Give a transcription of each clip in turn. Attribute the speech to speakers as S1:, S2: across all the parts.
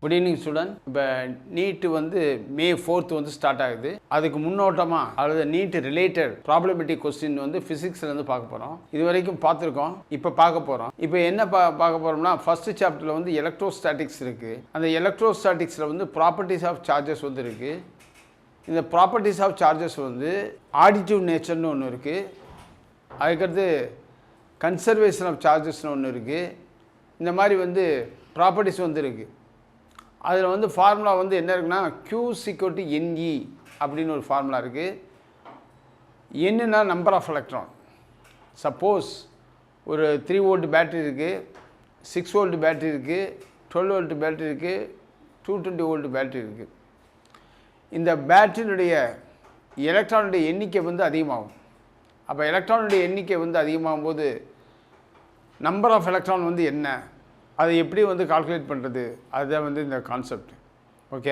S1: Good evening student. இப்போ நீட்டு வந்து May 4th வந்து ஸ்டார்ட் ஆகுது. அதுக்கு முன்னோட்டமாக அல்லது நீட் ரிலேட்டட் ப்ராப்ளமேட்டிக் கொஸ்டின் வந்து ஃபிசிக்ஸ்லேருந்து பார்க்க போகிறோம். இது வரைக்கும் பார்த்துருக்கோம், இப்போ பார்க்க போகிறோம். இப்போ என்ன பார்க்க போகிறோம்னா, ஃபர்ஸ்ட் சாப்டரில் வந்து எலக்ட்ரோஸ்டாட்டிக்ஸ் இருக்குது. அந்த எலக்ட்ரோஸ்டாட்டிக்ஸில் வந்து ப்ராப்பர்ட்டிஸ் ஆஃப் சார்ஜஸ் வந்து இருக்குது. இந்த ப்ராப்பர்ட்டிஸ் ஆஃப் சார்ஜஸ் வந்து ஆடிட்டிவ் நேச்சர்னு ஒன்று இருக்குது. அதுக்கடுத்து கன்சர்வேஷன் ஆஃப் சார்ஜஸ்னு ஒன்று இருக்குது. இந்த மாதிரி வந்து ப்ராப்பர்ட்டிஸ் வந்து இருக்குது. அதில் வந்து ஃபார்முலா வந்து என்ன இருக்குன்னா, Q=NE அப்படின்னு ஒரு ஃபார்முலா இருக்குது. என்னன்னா நம்பர் ஆஃப் எலக்ட்ரான். சப்போஸ் ஒரு 3 வோல்ட் பேட்டரி இருக்குது, 6 வோல்ட் பேட்டரி இருக்குது, 12 வோல்ட் பேட்டரி இருக்குது, 220 வோல்ட் பேட்டரி இருக்குது. இந்த பேட்டரியினுடைய எலக்ட்ரானுடைய எண்ணிக்கை வந்து அதிகமாகும். அப்போ எலக்ட்ரானுடைய எண்ணிக்கை வந்து அதிகமாகும் போது நம்பர் ஆஃப் எலக்ட்ரான் வந்து என்ன, அதை எப்படி வந்து கால்குலேட் பண்ணுறது, அதுதான் வந்து இந்த concept. Okay,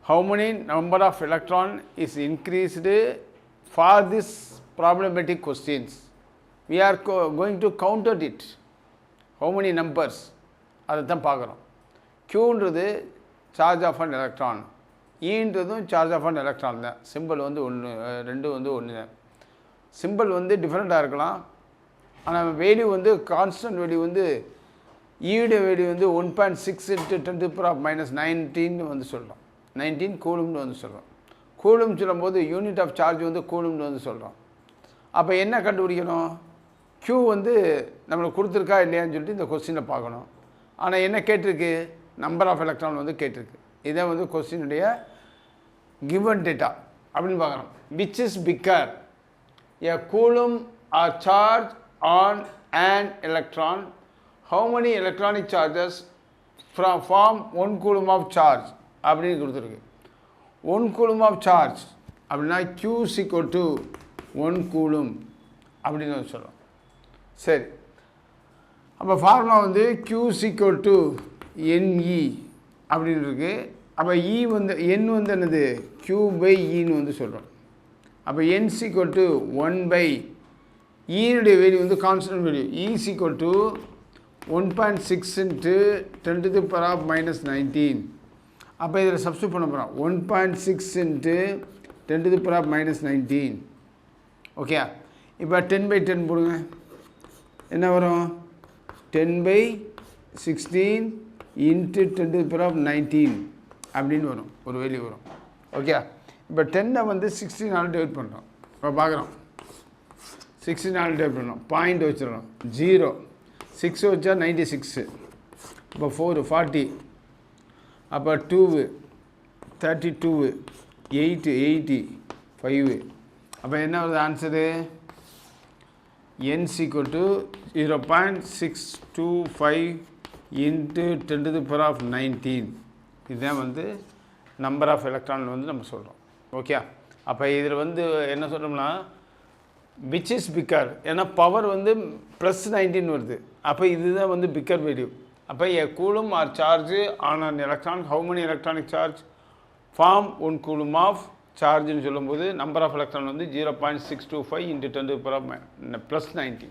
S1: how many number of electron is increased for this problematic questions. We are going to counter it. How many numbers, அதை தான் பார்க்குறோம். க்யூன்றது சார்ஜ் ஆஃப் அன் எலக்ட்ரான், ஈன்றதும் சார்ஜ் ஆஃப் அன் எலக்ட்ரான் தான். சிம்பிள் வந்து ரெண்டும் வந்து ஒன்று தான். சிம்பிள் வந்து டிஃப்ரெண்ட்டாக இருக்கலாம், ஆனால் வேல்யூ வந்து கான்ஸ்டன்ட் வேல்யூ வந்து ஈட வேல்யூ வந்து 1.6 × 10⁻⁻19 வந்து சொல்கிறோம். 19 கூலும்னு வந்து சொல்கிறோம். கூலும் சொல்லும்போது யூனிட் ஆஃப் சார்ஜ் வந்து கூலும்னு வந்து சொல்கிறோம். அப்போ என்ன கண்டுபிடிக்கணும், க்யூ வந்து நம்மளுக்கு கொடுத்துருக்கா இல்லையான்னு சொல்லிட்டு இந்த கொஸ்டினை பார்க்கணும். ஆனால் என்ன கேட்டிருக்கு, நம்பர் ஆஃப் எலக்ட்ரான் வந்து கேட்டிருக்கு. இதை வந்து கொஸ்டினுடைய கிவன் டேட்டா அப்படின்னு பார்க்குறோம். Which is bigger, a coulomb or charge on an electron, how many electronic charges form 1 coulomb of charge அப்படின்னு கொடுத்துருக்கு. 1 coulomb of charge அப்படின்னா Q=1 coulomb அப்படின்னு சொல்கிறோம். சரி, அப்போ ஃபார்முலா வந்து Q=NE அப்படின்னு இருக்குது. அப்போ E வந்து N வந்து என்னது, Q/Eன்னு வந்து சொல்கிறோம். அப்போ N=1/, ஈனுடைய வேல்யூ வந்து கான்ஸ்டன்ட் வேல்யூ. E=1.6 × 10⁻⁻19. அப்போ இதில் சப்ஸ்டியூட் பண்ண போகிறோம். 1.6 × 10⁻⁻19. ஓகே, இப்போ 10/10 போடுங்க. என்ன வரும், 10/16 × 10⁻19 அப்படின்னு வரும், ஒரு வேல்யூ வரும். ஓகே, இப்போ 10 வந்து 16 டிவைட் பண்ணுறோம். இப்போ பார்க்குறோம், 16 டிவைட் பண்ணோம், பாயிண்ட் வச்சிடறோம், 0, 6 வச்சா 96, இப்போ 4 40, அப்போ 2 32, 8 80, 5. அப்போ என்ன வருது ஆன்சரு, N=0.625 × 10⁻19. இதுதான் வந்து நம்பர் ஆஃப் எலக்ட்ரான் வந்து நம்ம சொல்கிறோம். ஓகே, அப்போ இதில் வந்து என்ன சொல்கிறோம்னா, விச் இஸ் பிக்கர், ஏன்னா பவர் வந்து +19 வருது. அப்போ இதுதான் வந்து பிக்கர் வேல்யூ. அப்போ a coulomb or charge on an electron, how many electronic charge form 1 coulomb of சார்ஜ்னு சொல்லும்போது நம்பர் ஆஃப் எலக்ட்ரான் வந்து 0.625 × 10⁻⁻19.